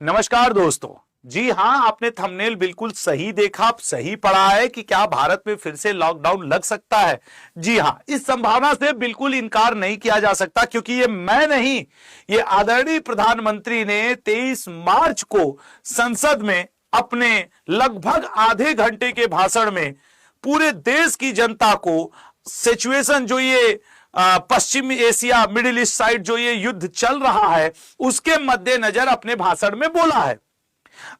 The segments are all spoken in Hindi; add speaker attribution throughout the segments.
Speaker 1: नमस्कार दोस्तों। जी हां, आपने थंबनेल बिल्कुल सही देखा, सही पढ़ा है कि क्या भारत में फिर से लॉकडाउन लग सकता है। जी हां, इस संभावना से बिल्कुल इनकार नहीं किया जा सकता, क्योंकि ये मैं नहीं, ये आदरणीय प्रधानमंत्री ने 23 मार्च को संसद में अपने लगभग आधे घंटे के भाषण में पूरे देश की जनता को सिचुएशन जो ये पश्चिमी एशिया मिडिल ईस्ट साइड जो ये युद्ध चल रहा है उसके मद्देनजर अपने भाषण में बोला है।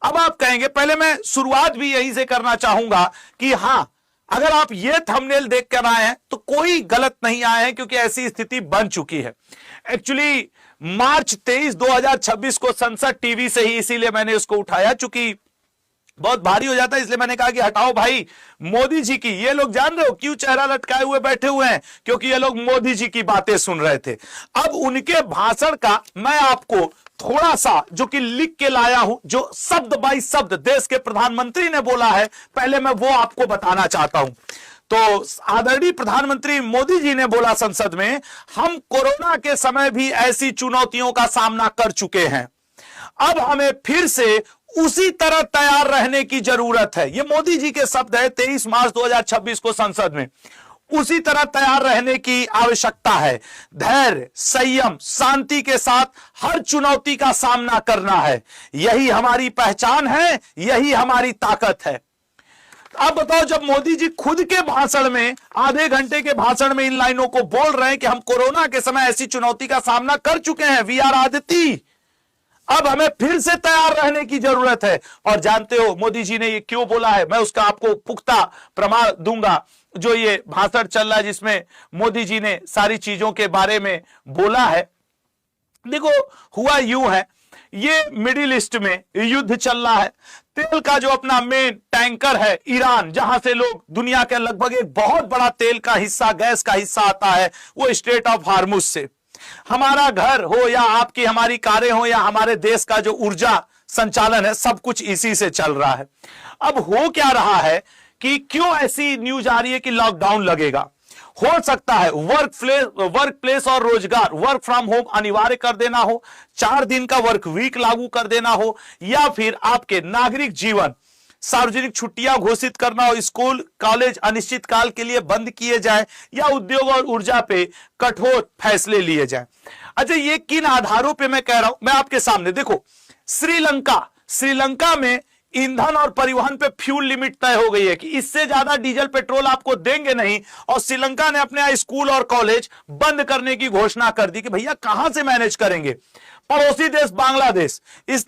Speaker 1: अब आप कहेंगे, पहले मैं शुरुआत भी यहीं से करना चाहूंगा कि हां, अगर आप ये थंबनेल देख कर आए हैं तो कोई गलत नहीं आए हैं, क्योंकि ऐसी स्थिति बन चुकी है। एक्चुअली मार्च 23 2026 को संसद टीवी से ही, इसीलिए मैंने उसको उठाया, चूंकि बहुत भारी हो जाता है, इसलिए मैंने कहा कि हटाओ भाई मोदी जी की। ये लोग जान रहे हो क्यों चेहरा लटकाए हुए बैठे हुए हैं? क्योंकि ये लोग मोदी जी की बातें सुन रहे थे। अब उनके भाषण का मैं आपको थोड़ा सा जो कि लिख के लाया हूं, जो शब्द बाई शब्द देश के प्रधानमंत्री ने बोला है, पहले मैं वो आपको बताना चाहता हूं। तो आदरणीय प्रधानमंत्री मोदी जी ने बोला संसद में, हम कोरोना के समय भी ऐसी चुनौतियों का सामना कर चुके हैं, अब हमें फिर से उसी तरह तैयार रहने की जरूरत है। ये मोदी जी के शब्द है 23 मार्च 2026 को संसद में। उसी तरह तैयार रहने की आवश्यकता है। धैर्य, संयम, शांति के साथ हर चुनौती का सामना करना है। यही हमारी पहचान है, यही हमारी ताकत है। अब बताओ, जब मोदी जी खुद के भाषण में, आधे घंटे के भाषण में इन लाइनों को बोल रहे हैं कि हम कोरोना के समय ऐसी चुनौती का सामना कर चुके हैं, वी आर आदिति, अब हमें फिर से तैयार रहने की जरूरत है। और जानते हो मोदी जी ने ये क्यों बोला है? मैं उसका आपको पुख्ता प्रमाण दूंगा। जो ये भाषण चल रहा है जिसमें मोदी जी ने सारी चीजों के बारे में बोला है, देखो हुआ यूं है, ये मिडिल ईस्ट में युद्ध चल रहा है। तेल का जो अपना मेन टैंकर है ईरान, जहां से लोग दुनिया के लगभग एक बहुत बड़ा तेल का हिस्सा, गैस का हिस्सा आता है, वो स्ट्रेट ऑफ हार्मुज से। हमारा घर हो या आपकी हमारी कारें हो या हमारे देश का जो ऊर्जा संचालन है, सब कुछ इसी से चल रहा है। अब हो क्या रहा है कि क्यों ऐसी न्यूज आ रही है कि लॉकडाउन लगेगा? हो सकता है वर्क प्लेस और रोजगार, वर्क फ्रॉम होम अनिवार्य कर देना हो, 4 दिन का वर्क वीक लागू कर देना हो, या फिर आपके नागरिक जीवन, सार्वजनिक छुट्टियां घोषित करना हो, स्कूल कॉलेज अनिश्चित काल के लिए बंद किए जाए, या उद्योग और ऊर्जा पे कठोर फैसले लिए जाएं। अच्छा, ये किन आधारों पे मैं कह रहा हूं? मैं आपके सामने देखो, श्रीलंका में ईंधन और परिवहन पे फ्यूल लिमिट तय हो गई है कि इससे ज्यादा डीजल पेट्रोल आपको देंगे नहीं, और श्रीलंका ने अपने स्कूल और कॉलेज बंद करने की घोषणा कर दी कि भैया कहां से मैनेज करेंगे। पड़ोसी देश बांग्लादेश, इस